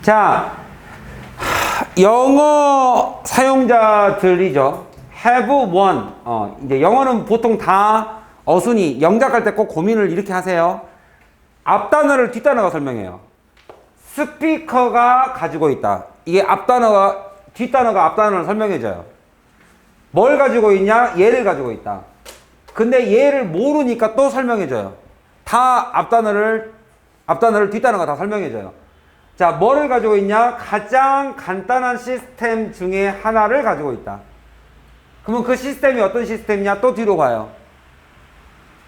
자, 영어 사용자들이죠. have one. 이제 영어는 보통 다 어순이 영작할 때 꼭 고민을 이렇게 하세요. 앞 단어를 뒷 단어가 설명해요. 스피커가 가지고 있다. 이게 앞 단어가 뒷 단어가 앞 단어를 설명해줘요. 뭘 가지고 있냐? 얘를 가지고 있다. 근데 얘를 모르니까 또 설명해줘요. 다 앞 단어를 뒷 단어가 다 설명해줘요. 자, 뭐를 가지고 있냐? 가장 간단한 시스템 중에 하나를 가지고 있다. 그러면 그 시스템이 어떤 시스템이냐? 또 뒤로 가요.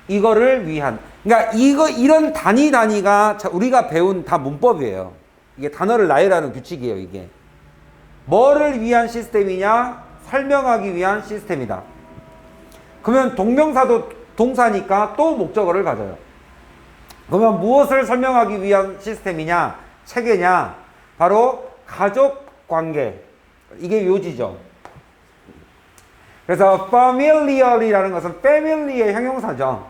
이거를 위한. 그러니까 이런 단위가 우리가 배운 다 문법이에요. 이게 단어를 나열하는 규칙이에요, 이게. 뭐를 위한 시스템이냐? 설명하기 위한 시스템이다. 그러면 동명사도 동사니까 또 목적어를 가져요. 그러면 무엇을 설명하기 위한 시스템이냐? 체계냐? 바로 가족 관계. 이게 요지죠. 그래서 familiar이라는 것은 family의 형용사죠.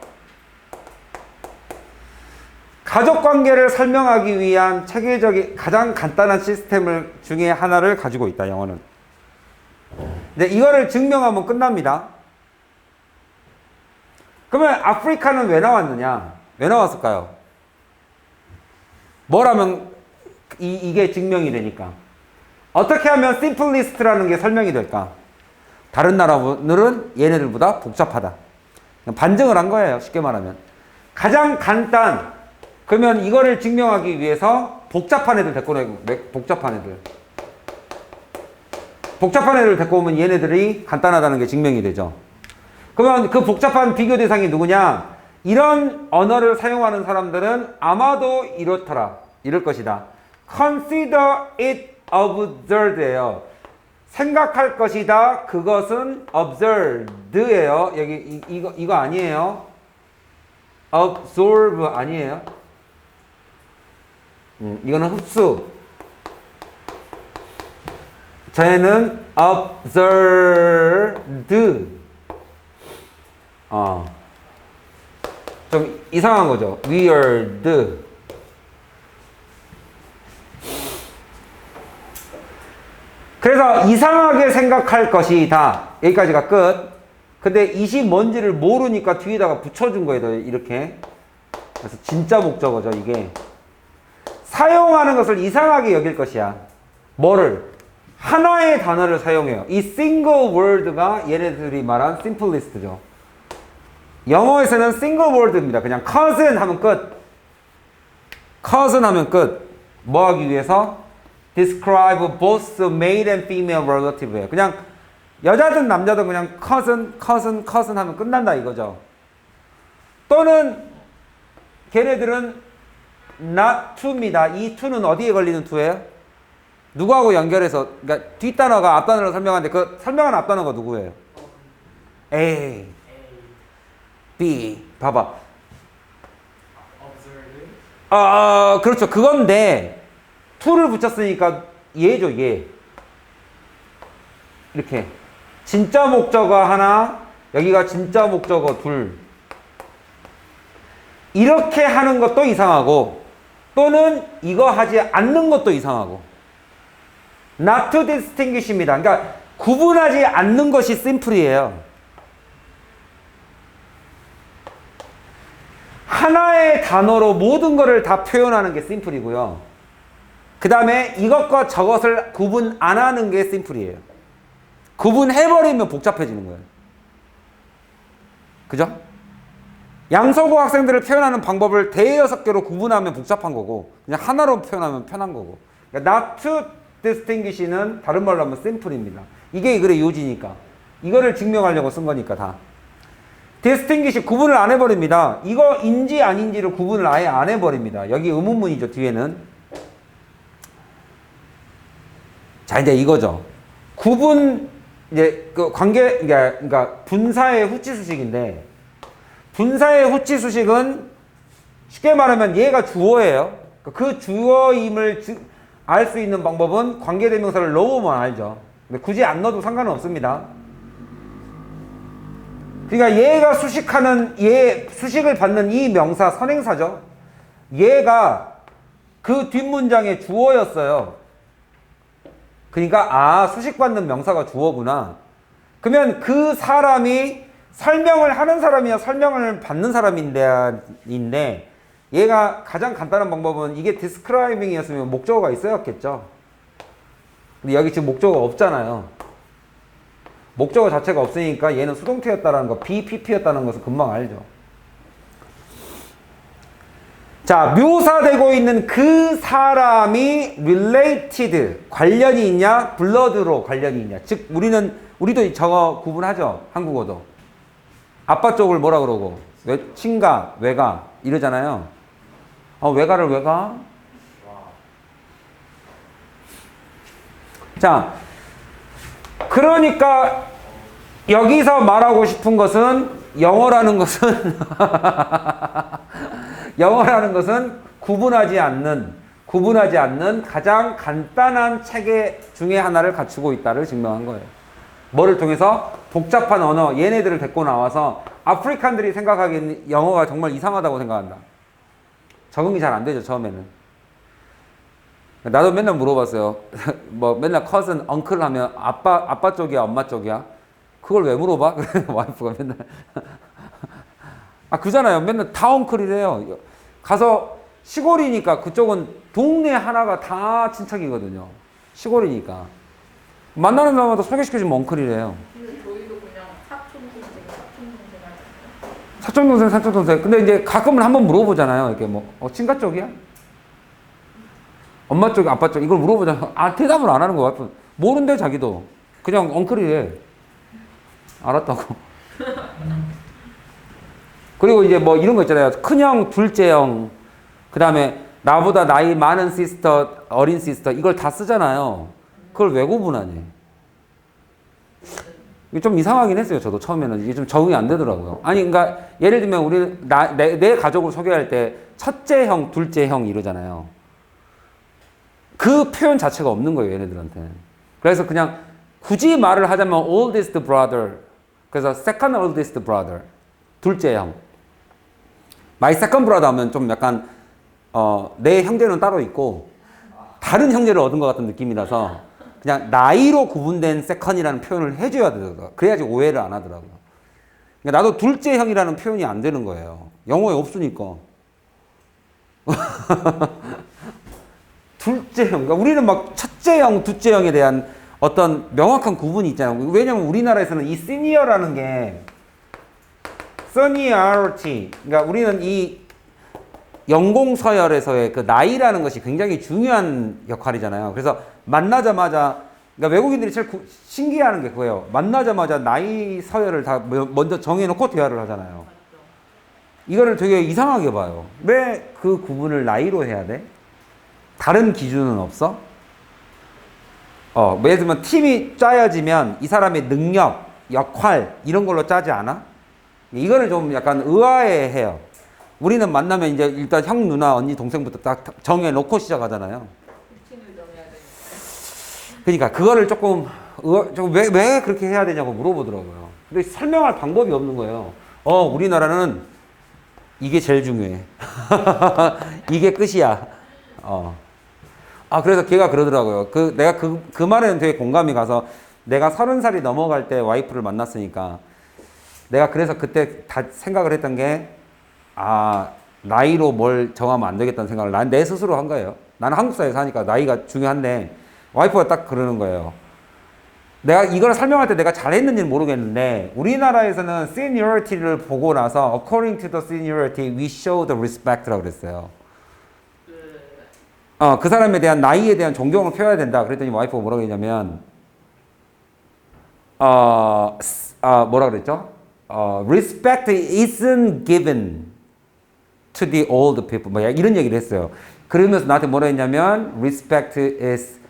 가족 관계를 설명하기 위한 체계적인 가장 간단한 시스템 중에 하나를 가지고 있다, 영어는. 근데 이거를 증명하면 끝납니다. 그러면 아프리카는 왜 나왔느냐? 왜 나왔을까요? 뭘 하면 이게 증명이 되니까. 어떻게 하면 심플리스트라는 게 설명이 될까? 다른 나라들은 얘네들보다 복잡하다. 반증을 한 거예요, 쉽게 말하면. 가장 간단. 그러면 이거를 증명하기 위해서 복잡한 애들 데리고 복잡한 애들 데리고 오면 얘네들이 간단하다는 게 증명이 되죠. 그러면 그 복잡한 비교 대상이 누구냐? 이런 언어를 사용하는 사람들은 아마도 이렇더라. 이럴 것이다. Consider it absurd예요. 생각할 것이다. 그것은 absurd예요. 여기 이거 아니에요. absorb 아니에요. 이거는 흡수. 쟤는 absurd. 좀 이상한 거죠. weird. 그래서 이상하게 생각할 것이다. 여기까지가 끝. 근데 이시 뭔지를 모르니까 뒤에다가 붙여준 거예요. 이렇게. 그래서 진짜 목적어죠, 이게. 사용하는 것을 이상하게 여길 것이야. 뭐를? 하나의 단어를 사용해요. 이 single word가 얘네들이 말한 simplist죠. 영어에서는 single word입니다. 그냥 cousin 하면 끝. cousin 하면 끝. 뭐 하기 위해서? describe both male and female relative예요. 그냥 여자든 남자든 그냥 cousin 하면 끝난다 이거죠. 또는 걔네들은 not to입니다. 이 to는 어디에 걸리는 to예요? 누구하고 연결해서, 그러니까 뒷단어가 앞단어를 설명하는데 그 설명하는 앞단어가 누구예요? A, B. 봐봐. 그렇죠. 그건데 to를 붙였으니까 얘죠, 얘. 이렇게. 진짜 목적어 하나, 여기가 진짜 목적어 둘. 이렇게 하는 것도 이상하고, 또는 이거 하지 않는 것도 이상하고. not to distinguish입니다. 그러니까 구분하지 않는 것이 심플이에요. 하나의 단어로 모든 것을 다 표현하는 게 심플이고요. 그 다음에 이것과 저것을 구분 안 하는 게 심플이에요. 구분해버리면 복잡해지는 거예요. 그죠? 양서구 학생들을 표현하는 방법을 대여섯 개로 구분하면 복잡한 거고, 그냥 하나로 표현하면 편한 거고. 그러니까 not to distinguish는 다른 말로 하면 심플입니다. 이게 글의 요지니까. 이거를 증명하려고 쓴 거니까 다. distinguish 구분을 안 해버립니다. 이거인지 아닌지를 구분을 아예 안 해버립니다. 여기 의문문이죠, 뒤에는. 자, 이제 이거죠. 구분, 이제 그 관계, 그러니까 분사의 후치 수식인데, 분사의 후치 수식은 쉽게 말하면 얘가 주어예요. 그 주어임을 알 수 있는 방법은 관계대명사를 넣으면 알죠. 근데 굳이 안 넣어도 상관은 없습니다. 그러니까 얘가 수식을 받는 이 명사, 선행사죠. 얘가 그 뒷문장의 주어였어요. 그러니까 수식받는 명사가 주어구나. 그러면 그 사람이 설명을 하는 사람이야 설명을 받는 사람인데 얘가 가장 간단한 방법은 이게 describing이었으면 목적어가 있어야겠죠. 근데 여기 지금 목적어가 없잖아요. 목적어 자체가 없으니까 얘는 수동태였다는 거, BPP였다는 것을 금방 알죠. 자, 묘사되고 있는 그 사람이 related, 관련이 있냐? blood로 관련이 있냐? 즉, 우리도 저거 구분하죠. 한국어도. 아빠 쪽을 뭐라 그러고, 친가, 외가, 이러잖아요. 외가를 왜 가? 자, 그러니까 여기서 말하고 싶은 것은 영어라는 것은 구분하지 않는 가장 간단한 체계 중에 하나를 갖추고 있다를 증명한 거예요. 뭐를 통해서? 복잡한 언어, 얘네들을 데리고 나와서 아프리칸들이 생각하기에는 영어가 정말 이상하다고 생각한다. 적응이 잘 안 되죠, 처음에는. 나도 맨날 물어봤어요. 뭐 맨날 cousin, uncle 하면 아빠 쪽이야, 엄마 쪽이야? 그걸 왜 물어봐? 그래 와이프가 맨날 그잖아요. 맨날 다 uncle이래요. 가서 시골이니까 그쪽은 동네 하나가 다 친척이거든요. 시골이니까 만나는 사람마다 소개시켜주면 uncle이래요. 저희도 그냥 사촌동생 사촌동생. 근데 이제 가끔은 한번 물어보잖아요. 이렇게 친가 쪽이야? 엄마 쪽, 아빠 쪽 이걸 물어보잖아. 대답을 안 하는 거야. 모른대 자기도. 그냥 엉클이래. 알았다고. 그리고 이제 이런 거 있잖아요. 큰형, 둘째형, 그 다음에 나보다 나이 많은 시스터, 어린 시스터 이걸 다 쓰잖아요. 그걸 왜 구분하니? 이게 좀 이상하긴 했어요. 저도 처음에는 이게 좀 적응이 안 되더라고요. 아니, 그러니까 예를 들면 내 가족을 소개할 때 첫째 형, 둘째 형 이러잖아요. 그 표현 자체가 없는 거예요, 얘네들한테. 그래서 그냥 굳이 말을 하자면 oldest brother. 그래서 second oldest brother. 둘째 형. my second brother 하면 좀 약간 내 형제는 따로 있고 다른 형제를 얻은 것 같은 느낌이라서 그냥 나이로 구분된 second이라는 표현을 해줘야 되더라고요. 그래야지 오해를 안 하더라고요. 그러니까 나도 둘째 형이라는 표현이 안 되는 거예요. 영어에 없으니까. 둘째 형. 그러니까 우리는 첫째 형, 둘째 형에 대한 어떤 명확한 구분이 있잖아요. 왜냐면 우리나라에서는 이 시니어라는 게 seniority. 그러니까 우리는 이 연공서열에서의 그 나이라는 것이 굉장히 중요한 역할이잖아요. 그래서 만나자마자 그러니까 외국인들이 제일 신기해하는 게 그거예요. 만나자마자 나이 서열을 다 먼저 정해놓고 대화를 하잖아요. 이거를 되게 이상하게 봐요. 왜 그 구분을 나이로 해야 돼? 다른 기준은 없어? 예를 들면 팀이 짜여지면 이 사람의 능력, 역할 이런 걸로 짜지 않아? 이거를 좀 약간 의아해해요. 우리는 만나면 이제 일단 형, 누나, 언니, 동생부터 딱 정해놓고 시작하잖아요. 그러니까 그거를 조금 왜 그렇게 해야 되냐고 물어보더라고요. 근데 설명할 방법이 없는 거예요. 우리나라는 이게 제일 중요해. 이게 끝이야. 그래서 걔가 그러더라고요. 내가 그 말에는 되게 공감이 가서 내가 30살이 넘어갈 때 와이프를 만났으니까 내가 그래서 그때 다 생각을 했던 게 나이로 뭘 정하면 안 되겠다는 생각을 난 내 스스로 한 거예요. 나는 한국 사회에 사니까 나이가 중요한데 와이프가 딱 그러는 거예요. 내가 이걸 설명할 때 내가 잘했는지는 모르겠는데 우리나라에서는 seniority를 보고 나서 according to the seniority we show the respect라고 그랬어요. 그 사람에 대한 나이에 대한 존경을 표해야 된다. 그랬더니 와이프가 뭐라고 했냐면 뭐라 그랬죠? Respect isn't given to the old people. 이런 얘기를 했어요. 그러면서 나한테 뭐라 했냐면 respect is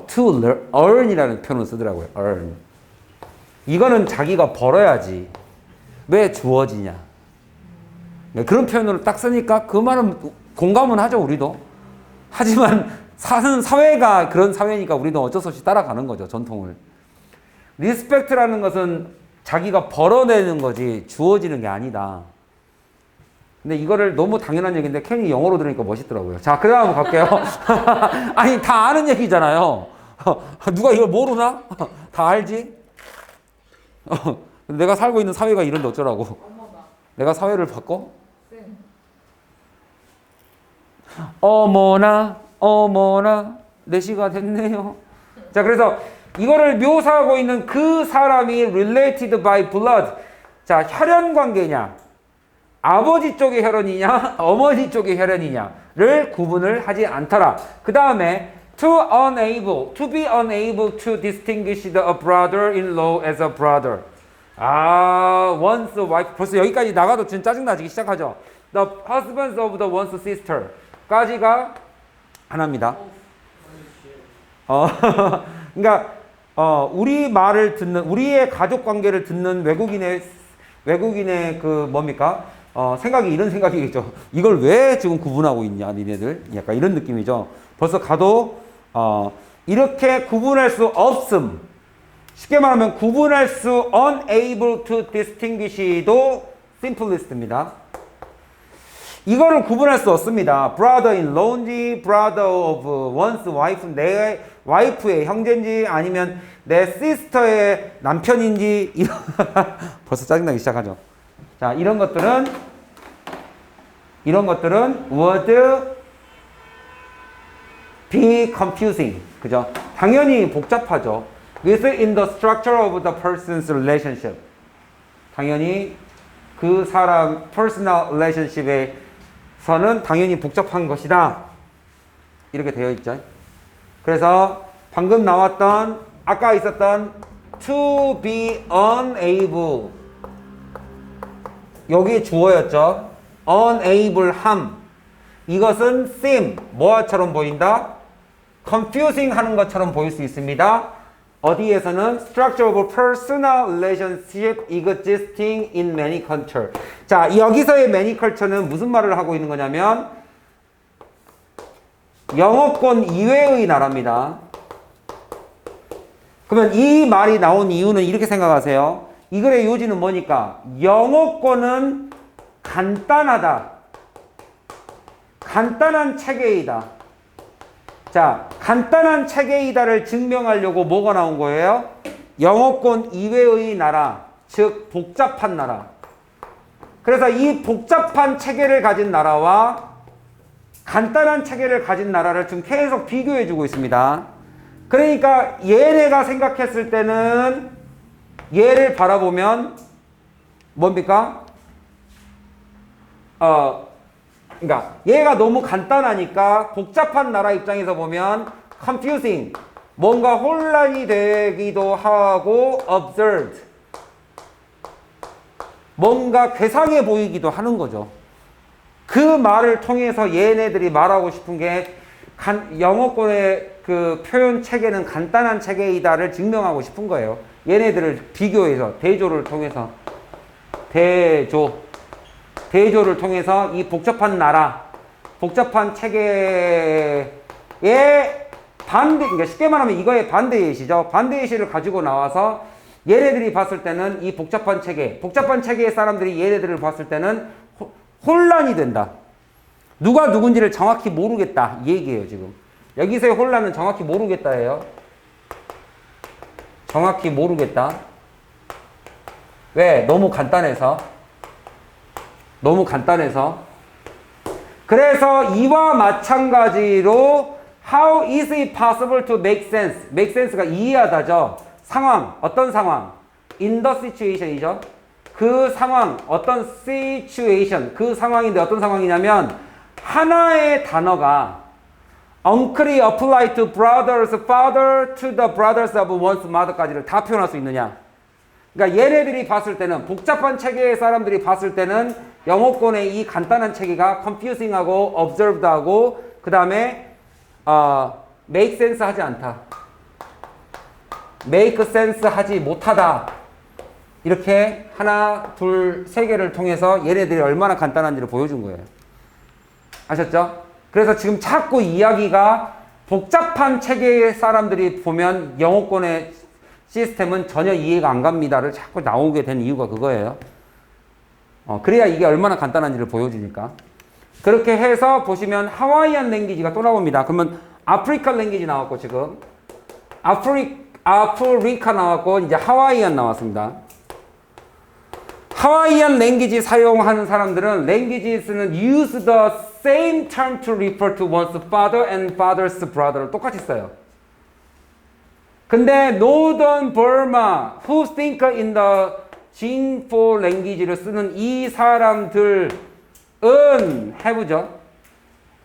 to earn이라는 표현을 쓰더라고요. earn. 이거는 자기가 벌어야지. 왜 주어지냐. 그런 표현으로 딱 쓰니까 그 말은 공감은 하죠, 우리도. 하지만 사는 사회가 그런 사회니까 우리도 어쩔 수 없이 따라가는 거죠, 전통을. 리스펙트라는 것은 자기가 벌어내는 거지 주어지는 게 아니다. 근데 이거를 너무 당연한 얘기인데 괜히 영어로 들으니까 멋있더라고요. 자, 그 다음 갈게요. 아니, 다 아는 얘기잖아요. 누가 이걸 모르나? 다 알지? 내가 살고 있는 사회가 이런데 어쩌라고. 어머나. 내가 사회를 바꿔? 쌤. 어머나, 어머나, 4시가 됐네요. 자, 그래서 이거를 묘사하고 있는 그 사람이 related by blood. 자, 혈연 관계냐, 아버지 쪽의 혈연이냐, 어머니 쪽의 혈연이냐를 구분을 하지 않더라. 그 다음에 to be unable to distinguish the brother-in-law as a brother. 아, one's wife. 벌써 여기까지 나가도 좀 짜증나기 시작하죠. The husbands of the one's sister. 까지가 하나입니다. 그러니까 우리 말을 듣는, 우리의 가족 관계를 듣는 외국인의 그 뭡니까? 생각이 이런 생각이겠죠. 이걸 왜 지금 구분하고 있냐, 니네들? 약간 이런 느낌이죠. 벌써 가도 이렇게 구분할 수 없음. 쉽게 말하면 구분할 수 unable to distinguish도 simplest입니다. 이거를 구분할 수 없습니다. brother-in-law인지 brother of one's wife, 내 와이프의 형제인지 아니면 내 sister의 남편인지 벌써 짜증나기 시작하죠. 자, 이런 것들은 would be confusing. 그죠? 당연히 복잡하죠. within the structure of the person's relationship. 당연히 그 사람 personal relationship에서는 당연히 복잡한 것이다. 이렇게 되어 있죠. 그래서 방금 나왔던 아까 있었던 to be unable 여기 주어였죠. unable 함. 이것은 seem 뭐처럼 보인다? confusing 하는 것처럼 보일 수 있습니다. 어디에서는 structure of personal relationship existing in many culture. 자, 여기서의 many culture는 무슨 말을 하고 있는 거냐면 영어권 이외의 나라입니다. 그러면 이 말이 나온 이유는 이렇게 생각하세요. 이 글의 요지는 뭐니까? 영어권은 간단하다. 간단한 체계이다. 자, 간단한 체계이다를 증명하려고 뭐가 나온 거예요? 영어권 이외의 나라, 즉 복잡한 나라. 그래서 이 복잡한 체계를 가진 나라와 간단한 체계를 가진 나라를 지금 계속 비교해 주고 있습니다. 그러니까 얘네가 생각했을 때는 얘를 바라보면 뭡니까? 그러니까 얘가 너무 간단하니까 복잡한 나라 입장에서 보면 confusing, 뭔가 혼란이 되기도 하고 absurd, 뭔가 괴상해 보이기도 하는 거죠. 그 말을 통해서 얘네들이 말하고 싶은 게 영어권의 그 표현 체계는 간단한 체계이다를 증명하고 싶은 거예요. 얘네들을 비교해서 대조를 통해서 대조를 통해서 이 복잡한 나라, 복잡한 체계의 반대, 그러니까 쉽게 말하면 이거의 반대 예시죠. 반대 예시를 가지고 나와서 얘네들이 봤을 때는 이 복잡한 체계의 사람들이 얘네들을 봤을 때는 혼란이 된다. 누가 누군지를 정확히 모르겠다. 이 얘기예요, 지금. 여기서의 혼란은 정확히 모르겠다예요. 정확히 모르겠다. 왜? 너무 간단해서. 그래서 이와 마찬가지로 how is it possible to make sense? make sense가 이해하다죠. 상황, 어떤 상황? in the situation이죠. 그 상황, 어떤 situation, 그 상황인데 어떤 상황이냐면 하나의 단어가 unclearly apply to brother's father to the brothers of one's mother까지를 다 표현할 수 있느냐. 그러니까 얘네들이 봤을 때는 복잡한 체계의 사람들이 봤을 때는 영어권의 이 간단한 체계가 confusing하고 observed하고 그 다음에 make sense 하지 않다. make sense 하지 못하다. 이렇게 하나, 둘, 세 개를 통해서 얘네들이 얼마나 간단한지를 보여준 거예요. 아셨죠? 그래서 지금 자꾸 이야기가 복잡한 체계의 사람들이 보면 영어권의 시스템은 전혀 이해가 안 갑니다를 자꾸 나오게 된 이유가 그거예요. 그래야 이게 얼마나 간단한지를 보여주니까. 그렇게 해서 보시면 하와이안 랭귀지가 또 나옵니다. 그러면 아프리카 랭귀지 나왔고 지금 아프리카 나왔고 이제 하와이안 나왔습니다. 하와이안 랭귀지 사용하는 사람들은 랭귀지스는 use the same term to refer to one's father and father's brother를 똑같이 써요. 근데 Northern Burma, who think in the Jingpo language를 쓰는 이 사람들은 have죠.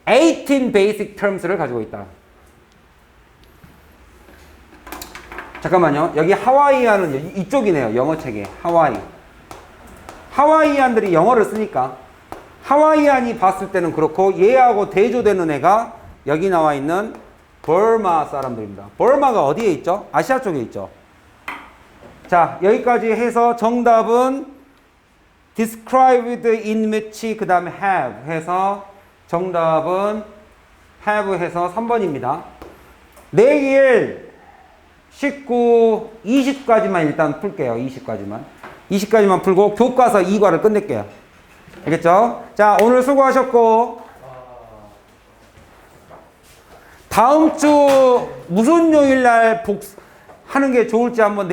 18 basic terms를 가지고 있다. 잠깐만요. 여기 하와이안은 이쪽이네요. 영어 책에 하와이. 하와이안들이 영어를 쓰니까 하와이안이 봤을 때는 그렇고 얘하고 대조되는 애가 여기 나와 있는 버마 사람들입니다. 버마가 어디에 있죠? 아시아 쪽에 있죠. 자, 여기까지 해서 정답은 described in which 그 다음에 have 해서 정답은 have 해서 3번입니다. 내일 19, 20까지만 일단 풀게요. 20까지만 풀고 교과서 2과를 끝낼게요. 알겠죠? 자, 오늘 수고하셨고 다음 주 무슨 요일 날 하는 게 좋을지 한번